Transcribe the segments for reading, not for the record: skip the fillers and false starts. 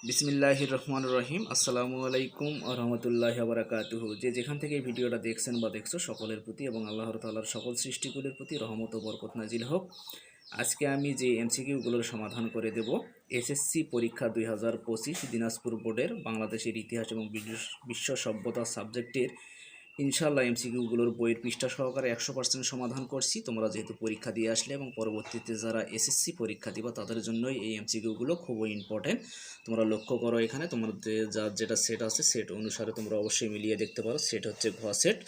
বিসমিল্লাহির রহমানির রহিম। আসসালামু আলাইকুম ওয়া রাহমাতুল্লাহি ওয়া বারাকাতুহু। যেখান থেকে এই ভিডিওটা দেখছেন বা দেখছো সকলের প্রতি এবং আল্লাহর তাআলার সকল সৃষ্টিকুলের প্রতি রহমত ও বরকত নাজিল হোক। আজকে আমি যে এমসিকিউগুলোর সমাধান করে দেব, এসএসসি পরীক্ষা 2025 দিনাজপুর বোর্ডের বাংলাদেশের ইতিহাস এবং বিশ্ব সভ্যতা সাবজেক্টের ইনশাআল্লাহ এমসিকিউগুলোর বইয়ের পৃষ্ঠা সহকারে 100% সমাধান করছি। তোমরা যেহেতু পরীক্ষা দিয়ে আসলে এবং পরবর্তীতে যারা এসএসসি পরীক্ষা দিবা তাদের জন্যই এই এমসিকিউগুলো খুবই ইম্পর্টেন্ট। তোমরা লক্ষ্য করো, এখানে তোমাদের যেটা সেট আছে সেট অনুসারে তোমরা অবশ্যই মিলিয়ে দেখতে পারো। সেট হচ্ছে ঘ সেট।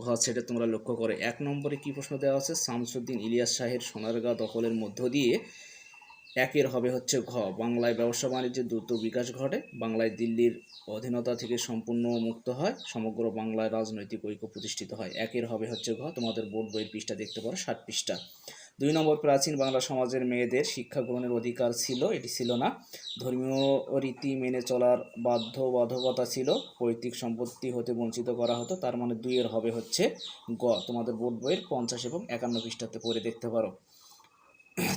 ঘ সেটে তোমরা লক্ষ্য করো 1 নম্বরে কি প্রশ্ন দেওয়া আছে, শামসুদ্দিন ইলিয়াস শাহের সোনারগাঁ দখলের মধ্য দিয়ে একের হবে হচ্ছে ঘ, বাংলায় ব্যবসা বাণিজ্যের দ্রুত বিকাশ ঘটে, বাংলায় দিল্লির অধীনতা থেকে সম্পূর্ণ মুক্ত হয়, সমগ্র বাংলায় রাজনৈতিক ঐক্য প্রতিষ্ঠিত হয়। একের হবে হচ্ছে ঘ। তোমাদের বোর্ড বইয়ের পৃষ্ঠা দেখতে পারো, 60 পৃষ্ঠা। 2 নম্বর, প্রাচীন বাংলা সমাজের মেয়েদের শিক্ষা গ্রহণের অধিকার ছিল, এটি ছিল না। ধর্মীয় রীতি মেনে চলার বাধ্যবাধকতা ছিল, পৈতৃক সম্পত্তি হতে বঞ্চিত করা হতো। তার মানে 2 এর হবে হচ্ছে গ। তোমাদের বোর্ড বইয়ের 50 এবং 51 পৃষ্ঠাতে পড়ে দেখতে পারো।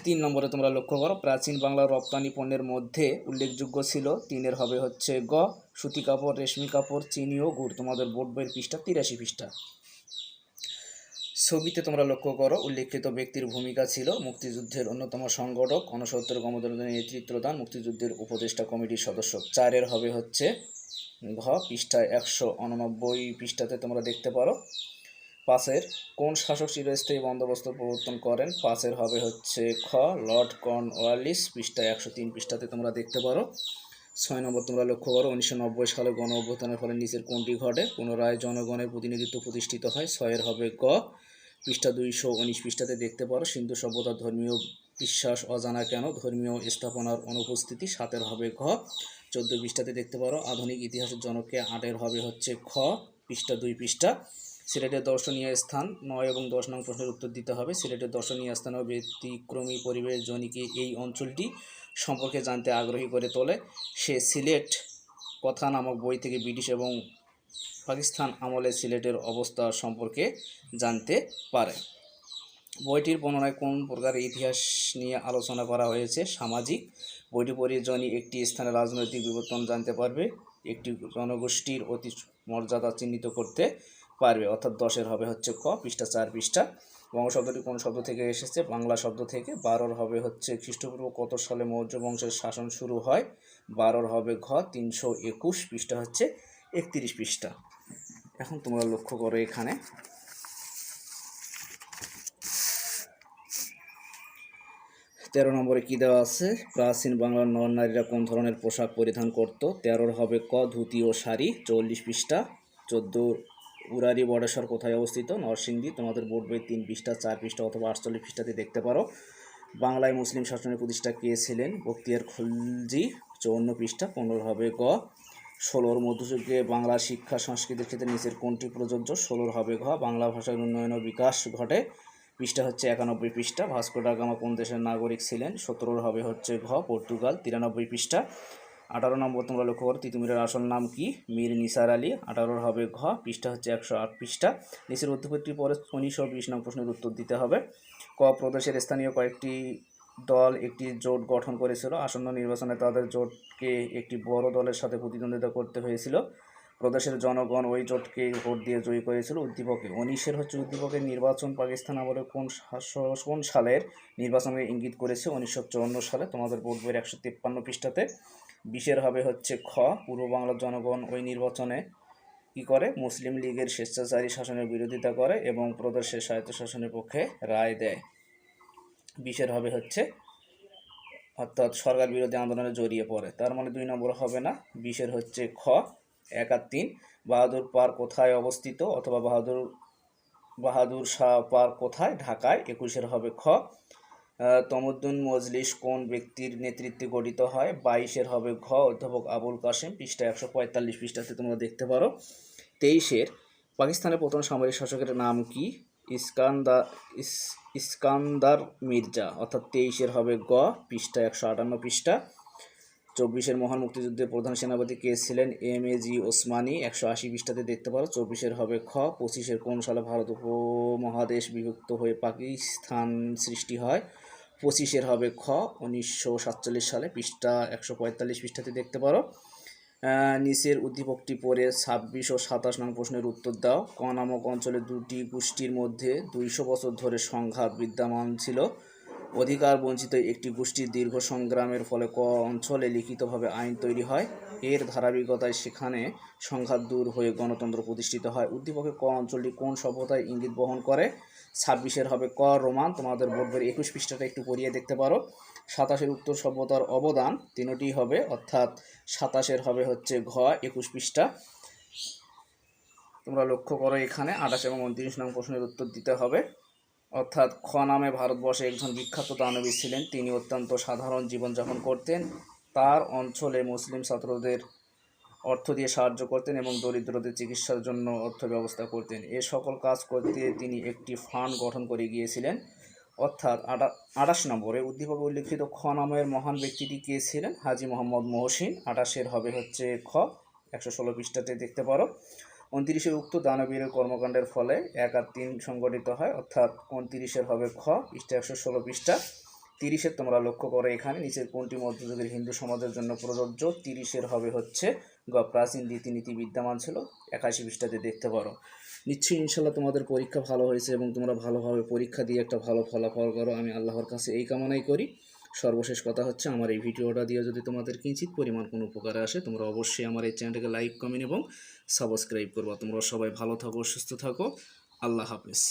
3 নম্বরে তোমরা লক্ষ্য করো, প্রাচীন বাংলার রপ্তানি পণ্যের মধ্যে উল্লেখযোগ্য ছিল। 3 এর হবে হচ্ছে গ, সুতি কাপড়, রেশমি কাপড়, চিনি ও গুড়। তোমাদের বোর্ড বইয়ের পৃষ্ঠা 83 পৃষ্ঠা। ছবিতে তোমরা লক্ষ্য করো, উল্লেখিত ব্যক্তির ভূমিকা ছিল মুক্তিযুদ্ধের অন্যতম সংগঠক, 69 গণঅভ্যুত্থানের নেতৃত্ব দান, মুক্তিযুদ্ধের উপদেষ্টা কমিটির সদস্য। 4 এর হবে হচ্ছে ঘ, পৃষ্ঠায় 189 পৃষ্ঠাতে তোমরা দেখতে পারো। 5 এর, কোন শাসক চিরস্থায়ী বন্দোবস্ত প্রবর্তন করেন? 5 এর হবে হচ্ছে খ, লর্ড কর্নওয়ালিস, পৃষ্ঠায় 103 পৃষ্ঠাতে তোমরা দেখতে পারো। 6 নম্বর তোমরা লক্ষ্য করো, 1990 সালে গণ অভ্যুত্থানের ফলে নিচের কোনটি ঘটে? পুনরায় জনগণের প্রতিনিধিত্ব প্রতিষ্ঠিত হয়। 6 এর হবে গ, পৃষ্ঠা 219 পৃষ্ঠাতে দেখতে পারো। সিন্ধু সভ্যতার ধর্মীয় বিশ্বাস অজানা কেন? ধর্মীয় স্থাপনার অনুপস্থিতি। 7 এর হবে ঘ, 14 পৃষ্ঠাতে দেখতে পারো। আধুনিক ইতিহাসের জনককে। 8 এর হবে হচ্ছে খ, পৃষ্ঠা 2 পৃষ্ঠা। সিলেটের দর্শনীয় স্থান। 9 এবং 10 নং প্রশ্নের উত্তর দিতে হবে। সিলেটের দর্শনীয় স্থান ও ব্যতিক্রমী পরিবেশ জনিকে এই অঞ্চলটি সম্পর্কে জানতে আগ্রহী করে তোলে। সে সিলেট কথা নামক বই থেকে ব্রিটিশ এবং পাকিস্তান আমলে সিলেটের অবস্থা সম্পর্কে জানতে পারে। বইটির বর্ণনায় কোন প্রকার ইতিহাস নিয়ে আলোচনা করা হয়েছে? সামাজিক। বইটি পড়ে জনি একটি স্থানের রাজনৈতিক বিবর্তন জানতে পারবে, একটি জনগোষ্ঠীর অতি মর্যাদা চিহ্নিত করতে পারবে। অর্থাৎ 10 এর হবে হচ্ছে ক, পৃষ্ঠা 4 পৃষ্ঠা। বঙ্গ শব্দটি কোন শব্দ থেকে এসেছে? বাংলা শব্দ থেকে। 12 হবে হচ্ছে খ্রিস্টপূর্ব কত সালে মৌর্য বংশের শাসন শুরু হয়? 12 হবে ঘ, 321 পৃষ্ঠা হচ্ছে 31 পৃষ্ঠা। এখন তোমরা লক্ষ্য করো, এখানে 13 নম্বরে কি দেওয়া আছে? প্রাচীন বাংলার নর নারীরা কোন ধরনের পোশাক পরিধান করত? 13 হবে ক, ধুতি ও শাড়ি, 44 পৃষ্ঠা। 14, উরারি বটেশ্বর কোথায় অবস্থিত? নরসিংদী। তোমাদের বোর্ড বই 3 পৃষ্ঠা, 4 পৃষ্ঠা অথবা 48 পৃষ্ঠাতে দেখতে পারো। বাংলায় মুসলিম শাসনের প্রতিষ্ঠা কে ছিলেন? বখতিয়ার খলজি, 54 পৃষ্ঠা। 15 হবে গ, 16 মধ্যযুগে বাংলার শিক্ষা সংস্কৃতির ক্ষেত্রে নিচের কোনটি প্রযোজ্য? 16 হবে ঘ, বাংলা ভাষার উন্নয়ন ও বিকাশ ঘটে, পৃষ্ঠা হচ্ছে 91 পৃষ্ঠা। ভাস্কো ডা গামা কোন দেশের নাগরিক ছিলেন? 17 হবে হচ্ছে ঘ, পর্তুগাল, 93 পৃষ্ঠা। 18 নম্বর তোমরা লক্ষ্য করো, তিতুমিরের আসল নাম কি? মীর নিসার আলী। 18 হবে ঘ, পৃষ্ঠা হচ্ছে 108 পৃষ্ঠা। নিচের উদ্দীপকটি পরে 19 ও 20 নং প্রশ্নের উত্তর দিতে হবে। ক, প্রদেশের স্থানীয় কয়েকটি দল একটি জোট গঠন করেছিল। আসন্ন নির্বাচনে তাদের জোটকে একটি বড় দলের সাথে প্রতিদ্বন্দ্বিতা করতে হয়েছিল। প্রদেশের জনগণ ওই জোটকে ভোট দিয়ে জয়ী করেছিল। উদ্দীপকে 19 হচ্ছে উদ্দীপকের নির্বাচন পাকিস্তান আমলে কোন সালের নির্বাচনের ইঙ্গিত করেছে? 1954 সালে। তোমাদের বোর্ড বইয়ের 153 পৃষ্ঠাতে। 20 হবে হচ্ছে খ, পূর্ব বাংলার জনগণ ওই নির্বাচনে কি করে? মুসলিম লীগের স্বেচ্ছাচারী শাসনের বিরোধিতা করে এবং প্রদেশের স্বায়ত্তশাসনের পক্ষে রায় দেয়। 20 হবে হচ্ছে, অর্থাৎ সরকার বিরোধী আন্দোলনে জড়িয়ে পড়ে। তার মানে 2 নম্বর হবে না। 20 হচ্ছে খ, 1 আর 3। বাহাদুর পার্ক কোথায় অবস্থিত? অথবা বাহাদুর শাহ পার্ক কোথায়? ঢাকায়। 21 হবে খ, তমদ্দুন মজলিস কোন ব্যক্তির নেতৃত্বে গঠিত হয়? 22 হবে ঘ, অধ্যাপক আবুল কাসেম, পৃষ্ঠা 145 পৃষ্ঠাতে তোমরা দেখতে পারো। 23, পাকিস্তানের প্রথম সামরিক শাসকের নাম কি? ইস্কান্দার মির্জা। অর্থাৎ 23 হবে গ, পৃষ্ঠা 158 পৃষ্ঠা। 24, মহান মুক্তিযুদ্ধের প্রধান সেনাপতি কে ছিলেন? এম.এ.জি. ওসমানী, 180 পৃষ্ঠাতে দেখতে পারো। 24 হবে খ, 25 কোন সালে ভারত উপমহাদেশ বিভক্ত হয়ে পাকিস্তান সৃষ্টি হয়? 25-এর হবে খ 1947 সালে, পৃষ্ঠা 145 পৃষ্ঠাতে দেখতে পারো। নিচের উদ্দীপকটি পড়ে 26 ও 27 নং প্রশ্নের উত্তর দাও। ক নামক অঞ্চলে দুটি গোষ্ঠীর মধ্যে 200 বছর ধরে সংঘাত বিদ্যমান ছিল। অধিকার বঞ্চিত একটি গোষ্ঠীর দীর্ঘ সংগ্রামের ফলে ক অঞ্চলে লিখিতভাবে আইন তৈরি হয়। এর ধারাবাহিকতায় সেখানে সংঘাত দূর হয়ে গণতন্ত্র প্রতিষ্ঠিত হয়। উদ্দীপকে ক অঞ্চলটি কোন সভ্যতায় ইঙ্গিত বহন করে? 26-এর হবে ক রোমান। তোমাদের বোর্ডের 21 পৃষ্ঠাটা একটু পড়িয়ে দেখতে পারো। 27-এর উত্তর সভ্যতার অবদান তিনটি হবে, অর্থাৎ 27-এর হবে হচ্ছে ঘ 21 পৃষ্ঠা। তোমরা লক্ষ্য করো এখানে 28 এবং 29 নং প্রশ্নের উত্তর দিতে হবে। অর্থাৎ খ নামে ভারতবর্ষে একজন বিখ্যাত দানবী ছিলেন। তিনি অত্যন্ত সাধারণ জীবনযাপন করতেন। তার অঞ্চলে মুসলিম ছাত্রদের অর্থ দিয়ে সাহায্য করতেন এবং দরিদ্রদের চিকিৎসার জন্য অর্থ ব্যবস্থা করতেন। এ সকল কাজ করতে তিনি একটি ফান্ড গঠন করে গিয়েছিলেন। অর্থাৎ 28 নম্বরে উদ্দীপকে উল্লিখিত খ নামের মহান ব্যক্তিটি কে ছিলেন? হাজী মোহাম্মদ মহসিন। 28-এর হবে হচ্ছে খ 116 পৃষ্ঠাতে দেখতে পারো। 29-এর উক্ত দানবীরের কর্মকাণ্ডের ফলে 1 আর 3 সংগঠিত হয়, অর্থাৎ 29-এর হবে খ পৃষ্ঠা 116 পৃষ্ঠা। 30-এর তোমরা লক্ষ্য করো এখানে নিচের কোনটি মধ্যযুগের হিন্দু সমাজের জন্য প্রযোজ্য? 30-এর হবে হচ্ছে গ প্রাচীন রীতিনীতি বিদ্যমান ছিল। 81 পৃষ্ঠাতে দেখতে পারো। নিশ্চয়ই ইনশাল্লাহ তোমাদের পরীক্ষা ভালো হয়েছে এবং তোমরা ভালোভাবে পরীক্ষা দিয়ে একটা ভালো ফলাফল করো, আমি আল্লাহর কাছে এই কামনাই করি। সর্বশেষ কথা হচ্ছে, আমার এই ভিডিওটা দিয়ে যদি তোমাদের কিঞ্চিত পরিমাণ কোনো উপকারে আসে, তোমরা অবশ্যই আমার এই চ্যানেলটাকে লাইক, কমেন্ট এবং সাবস্ক্রাইব করবা। তোমরা সবাই ভালো থাকো, সুস্থ থাকো। আল্লাহ হাফেজ।